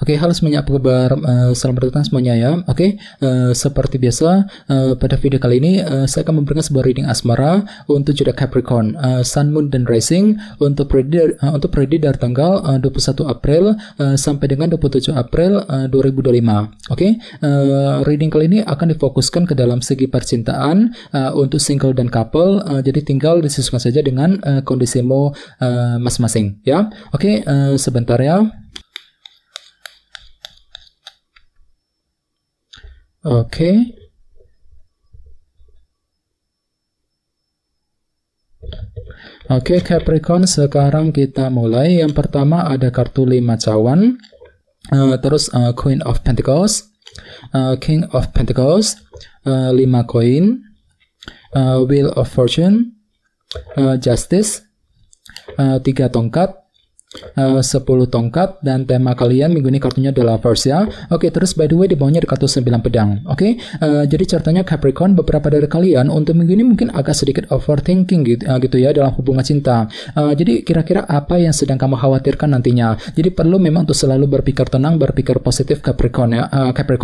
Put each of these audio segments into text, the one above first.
Oke, halo semuanya, apa kabar? Selamat datang semuanya ya. Oke, seperti biasa pada video kali ini saya akan memberikan sebuah reading asmara untuk zodiak Capricorn, Sun, Moon, dan Rising untuk periode dari tanggal 21 April sampai dengan 27 April 2025. Oke, reading kali ini akan difokuskan ke dalam segi percintaan untuk single dan couple. Jadi tinggal disesuaikan saja dengan kondisimu masing-masing ya. Oke, sebentar ya. Oke. Oke, Capricorn, sekarang kita mulai. Yang pertama ada kartu 5 cawan, terus Queen of Pentacles, King of Pentacles, 5 koin, Wheel of Fortune, Justice, 3 tongkat, 10 tongkat, dan tema kalian minggu ini kartunya adalah Lovers ya. Oke, terus by the way di bawahnya ada kartu 9 pedang. Oke, jadi ceritanya Capricorn, beberapa dari kalian untuk minggu ini mungkin agak sedikit overthinking gitu ya dalam hubungan cinta. Jadi kira-kira apa yang sedang kamu khawatirkan nantinya. Jadi perlu memang untuk selalu berpikir tenang, berpikir positif Capricorn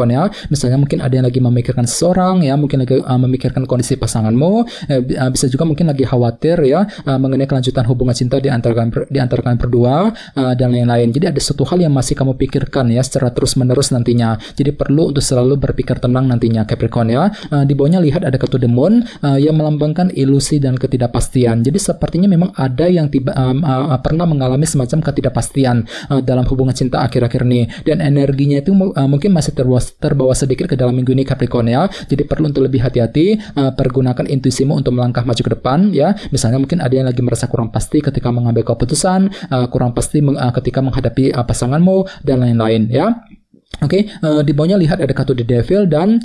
ya. Misalnya mungkin ada yang lagi memikirkan seseorang ya, mungkin lagi memikirkan kondisi pasanganmu, bisa juga mungkin lagi khawatir ya mengenai kelanjutan hubungan cinta di antara kalian berdua, dan lain-lain. Jadi ada satu hal yang masih kamu pikirkan ya secara terus-menerus nantinya. Jadi perlu untuk selalu berpikir tenang nantinya Capricorn ya. Di bawahnya lihat ada kartu The Moon yang melambangkan ilusi dan ketidakpastian. Jadi sepertinya memang ada yang pernah mengalami semacam ketidakpastian dalam hubungan cinta akhir-akhir ini, dan energinya itu mungkin masih terbawa sedikit ke dalam minggu ini Capricorn ya. Jadi perlu untuk lebih hati-hati, pergunakan intuisimu untuk melangkah maju ke depan ya. Misalnya mungkin ada yang lagi merasa kurang pasti ketika mengambil keputusan, kurang pasti ketika menghadapi pasanganmu dan lain-lain ya. Oke, di bawahnya lihat ada kartu The Devil dan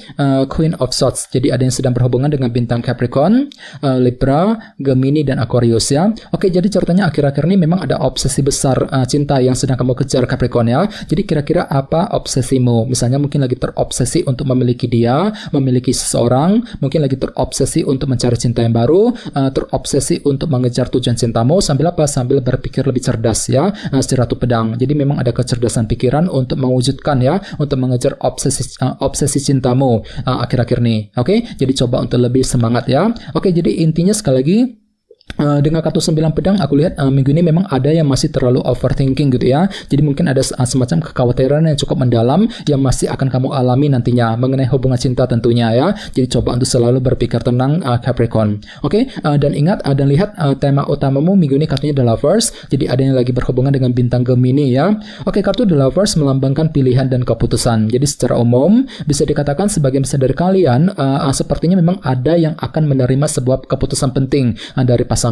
Queen of Swords. Jadi ada yang sedang berhubungan dengan bintang Capricorn, Libra, Gemini, dan Aquarius ya. Oke, jadi ceritanya akhir-akhir ini memang ada obsesi besar cinta yang sedang kamu kejar Capricorn ya. Jadi kira-kira apa obsesimu? Misalnya mungkin lagi terobsesi untuk memiliki dia, memiliki seseorang, mungkin lagi terobsesi untuk mencari cinta yang baru, terobsesi untuk mengejar tujuan cintamu, sambil apa? Sambil berpikir lebih cerdas ya, si Ratu Pedang. Jadi memang ada kecerdasan pikiran untuk mewujudkan ya, untuk mengejar obsesi cintamu akhir-akhir ini. Oke, jadi coba untuk lebih semangat ya. Oke, jadi intinya sekali lagi, dengan kartu 9 pedang aku lihat minggu ini memang ada yang masih terlalu overthinking gitu ya. Jadi mungkin ada semacam kekhawatiran yang cukup mendalam yang masih akan kamu alami nantinya mengenai hubungan cinta tentunya ya. Jadi coba untuk selalu berpikir tenang Capricorn. Oke, dan ingat dan lihat tema utamamu minggu ini kartunya The Lovers. Jadi ada yang lagi berhubungan dengan bintang Gemini ya. Oke, kartu The Lovers melambangkan pilihan dan keputusan. Jadi secara umum bisa dikatakan sebagian besar dari kalian sepertinya memang ada yang akan menerima sebuah keputusan penting dari pasangan.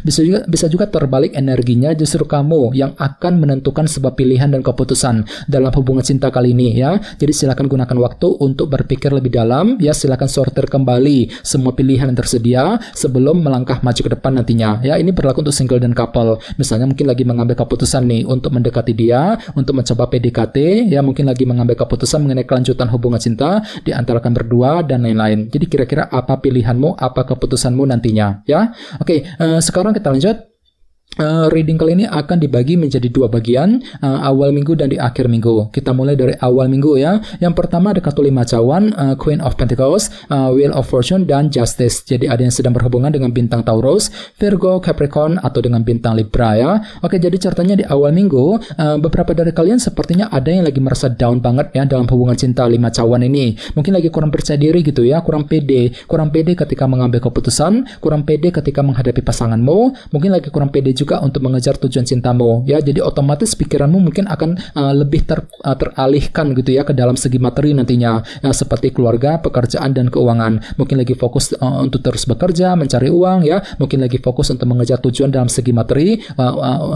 Bisa juga terbalik energinya, justru kamu yang akan menentukan sebuah pilihan dan keputusan dalam hubungan cinta kali ini ya. Jadi silakan gunakan waktu untuk berpikir lebih dalam ya. Silakan sortir kembali semua pilihan yang tersedia sebelum melangkah maju ke depan nantinya ya. Ini berlaku untuk single dan couple. Misalnya mungkin lagi mengambil keputusan nih untuk mendekati dia, untuk mencoba PDKT ya, mungkin lagi mengambil keputusan mengenai kelanjutan hubungan cinta di antara kalian berdua dan lain-lain. Jadi kira-kira apa pilihanmu, apa keputusanmu nantinya ya. Oke, sekarang kita lanjut. Reading kali ini akan dibagi menjadi dua bagian, awal minggu dan di akhir minggu. Kita mulai dari awal minggu ya. Yang pertama ada kartu 5 cawan, Queen of Pentacles, Wheel of Fortune, dan Justice. Jadi ada yang sedang berhubungan dengan bintang Taurus, Virgo, Capricorn, atau dengan bintang Libra ya. Oke, jadi ceritanya di awal minggu beberapa dari kalian sepertinya ada yang lagi merasa down banget ya dalam hubungan cinta 5 cawan ini. Mungkin lagi kurang percaya diri gitu ya, kurang pede ketika mengambil keputusan, kurang pede ketika menghadapi pasanganmu, mungkin lagi kurang pede juga untuk mengejar tujuan cintamu ya. Jadi otomatis pikiranmu mungkin akan lebih teralihkan gitu ya ke dalam segi materi nantinya ya, seperti keluarga, pekerjaan, dan keuangan. Mungkin lagi fokus untuk terus bekerja, mencari uang ya. Mungkin lagi fokus untuk mengejar tujuan dalam segi materi,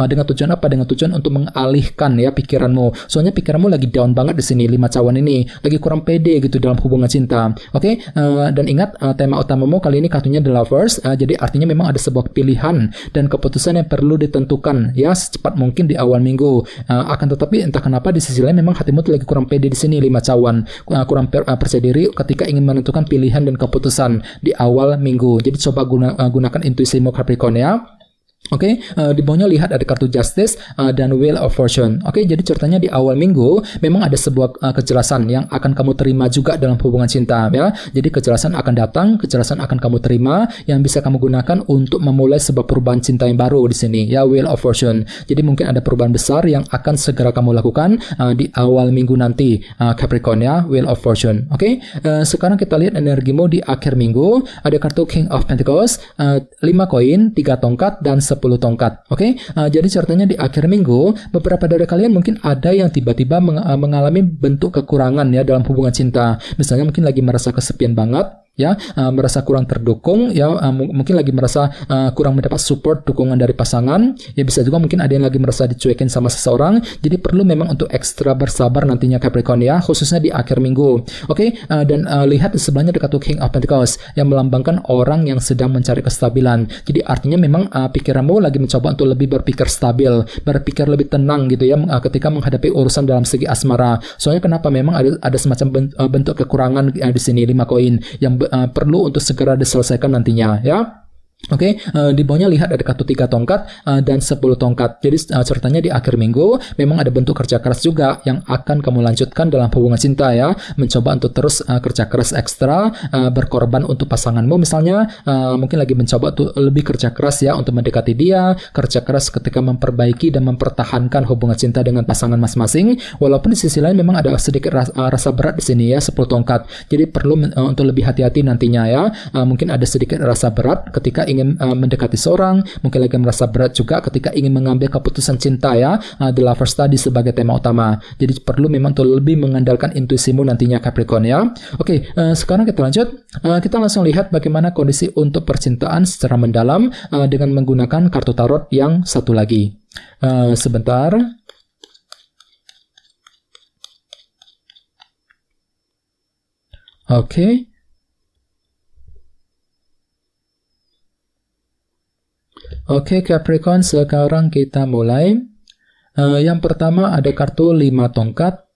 dengan tujuan apa? Dengan tujuan untuk mengalihkan ya pikiranmu. Soalnya pikiranmu lagi down banget di sini 5 cawan ini, lagi kurang pede gitu dalam hubungan cinta. Oke, dan ingat tema utamamu kali ini kartunya The Lovers. Jadi artinya memang ada sebuah pilihan dan keputusan yang perlu ditentukan ya secepat mungkin di awal minggu. Akan tetapi entah kenapa di sisi lain memang hatimu lagi kurang pede di sini 5 cawan, kurang percaya diri ketika ingin menentukan pilihan dan keputusan di awal minggu. Jadi coba gunakan intuisimu Capricorn ya. Oke, di bawahnya lihat ada kartu Justice dan Wheel of Fortune. Oke, jadi ceritanya di awal minggu memang ada sebuah kejelasan yang akan kamu terima juga dalam hubungan cinta ya. Jadi kejelasan akan datang, kejelasan akan kamu terima yang bisa kamu gunakan untuk memulai sebuah perubahan cinta yang baru di sini ya, Wheel of Fortune. Jadi mungkin ada perubahan besar yang akan segera kamu lakukan di awal minggu nanti, Capricorn ya, Wheel of Fortune. Oke, sekarang kita lihat energimu di akhir minggu. Ada kartu King of Pentacles, 5 koin, 3 tongkat dan 10 tongkat. Oke, jadi ceritanya di akhir minggu beberapa dari kalian mungkin ada yang tiba-tiba mengalami bentuk kekurangan ya dalam hubungan cinta. Misalnya mungkin lagi merasa kesepian banget ya, merasa kurang terdukung ya, mungkin lagi merasa kurang mendapat support dukungan dari pasangan ya, bisa juga mungkin ada yang lagi merasa dicuekin sama seseorang. Jadi perlu memang untuk ekstra bersabar nantinya Capricorn ya, khususnya di akhir minggu. Oke, dan lihat di sebelahnya dekat King of Pentacles yang melambangkan orang yang sedang mencari kestabilan. Jadi artinya memang pikiranmu lagi mencoba untuk lebih berpikir stabil, berpikir lebih tenang gitu ya ketika menghadapi urusan dalam segi asmara. Soalnya kenapa, memang ada semacam bentuk kekurangan di sini 5 koin yang perlu untuk segera diselesaikan nantinya ya. Oke, di bawahnya lihat ada kartu 3 tongkat dan 10 tongkat. Jadi ceritanya di akhir minggu memang ada bentuk kerja keras juga yang akan kamu lanjutkan dalam hubungan cinta ya. Mencoba untuk terus kerja keras ekstra, berkorban untuk pasanganmu misalnya, mungkin lagi mencoba untuk lebih kerja keras ya untuk mendekati dia, kerja keras ketika memperbaiki dan mempertahankan hubungan cinta dengan pasangan masing-masing. Walaupun di sisi lain memang ada sedikit rasa berat di sini ya, 10 tongkat. Jadi perlu untuk lebih hati-hati nantinya ya. Mungkin ada sedikit rasa berat ketika ingin mendekati seorang, mungkin lagi merasa berat juga ketika ingin mengambil keputusan cinta ya, The Lover's tadi sebagai tema utama. Jadi perlu memang untuk lebih mengandalkan intuisimu nantinya Capricorn ya. Oke, sekarang kita lanjut, kita langsung lihat bagaimana kondisi untuk percintaan secara mendalam dengan menggunakan kartu tarot yang satu lagi. Sebentar. Oke. Oke Capricorn, sekarang kita mulai. Yang pertama ada kartu 5 tongkat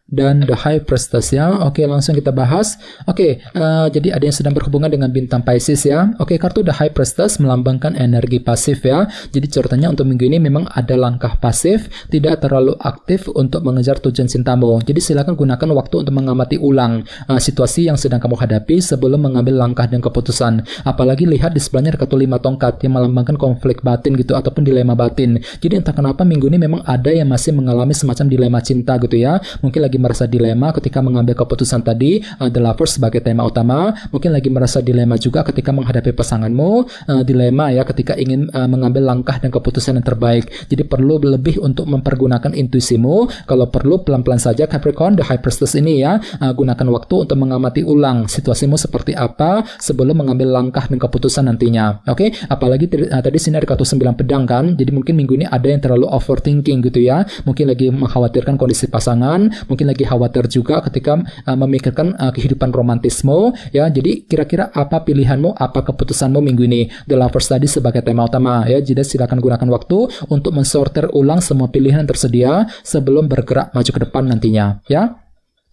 dan The High Priestess ya. Oke, langsung kita bahas. Oke, jadi ada yang sedang berhubungan dengan bintang Pisces ya. Oke, kartu The High Priestess melambangkan energi pasif ya. Jadi ceritanya untuk minggu ini memang ada langkah pasif, tidak terlalu aktif untuk mengejar tujuan cintamu. Jadi silakan gunakan waktu untuk mengamati ulang situasi yang sedang kamu hadapi sebelum mengambil langkah dan keputusan. Apalagi lihat di sebelahnya ada kartu 5 tongkat yang melambangkan konflik batin gitu ataupun dilema batin. Jadi entah kenapa minggu ini memang ada yang masih mengalami semacam dilema cinta gitu ya. Mungkin lagi merasa dilema ketika mengambil keputusan tadi, The Lovers sebagai tema utama. Mungkin lagi merasa dilema juga ketika menghadapi pasanganmu, dilema ya ketika ingin mengambil langkah dan keputusan yang terbaik. Jadi perlu lebih untuk mempergunakan intuisimu. Kalau perlu pelan-pelan saja Capricorn, The High Priestess ini ya, gunakan waktu untuk mengamati ulang situasimu seperti apa sebelum mengambil langkah dan keputusan nantinya. Oke, apalagi tadi sini ada kartu 9 pedang kan. Jadi mungkin minggu ini ada yang terlalu overthinking gitu ya. Mungkin lagi mengkhawatirkan kondisi pasangan, mungkin lagi khawatir juga ketika memikirkan kehidupan romantismu ya. Jadi kira-kira apa pilihanmu, apa keputusanmu minggu ini? The Lovers tadi sebagai tema utama ya. Jadi silakan gunakan waktu untuk mensortir ulang semua pilihan yang tersedia sebelum bergerak maju ke depan nantinya ya.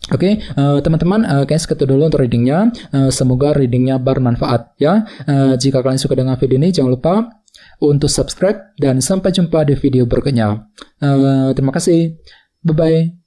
Oke, teman-teman, kayaknya segitu dulu untuk readingnya. Semoga readingnya bermanfaat ya. Jika kalian suka dengan video ini, jangan lupa untuk subscribe dan sampai jumpa di video berikutnya. Terima kasih. Bye-bye.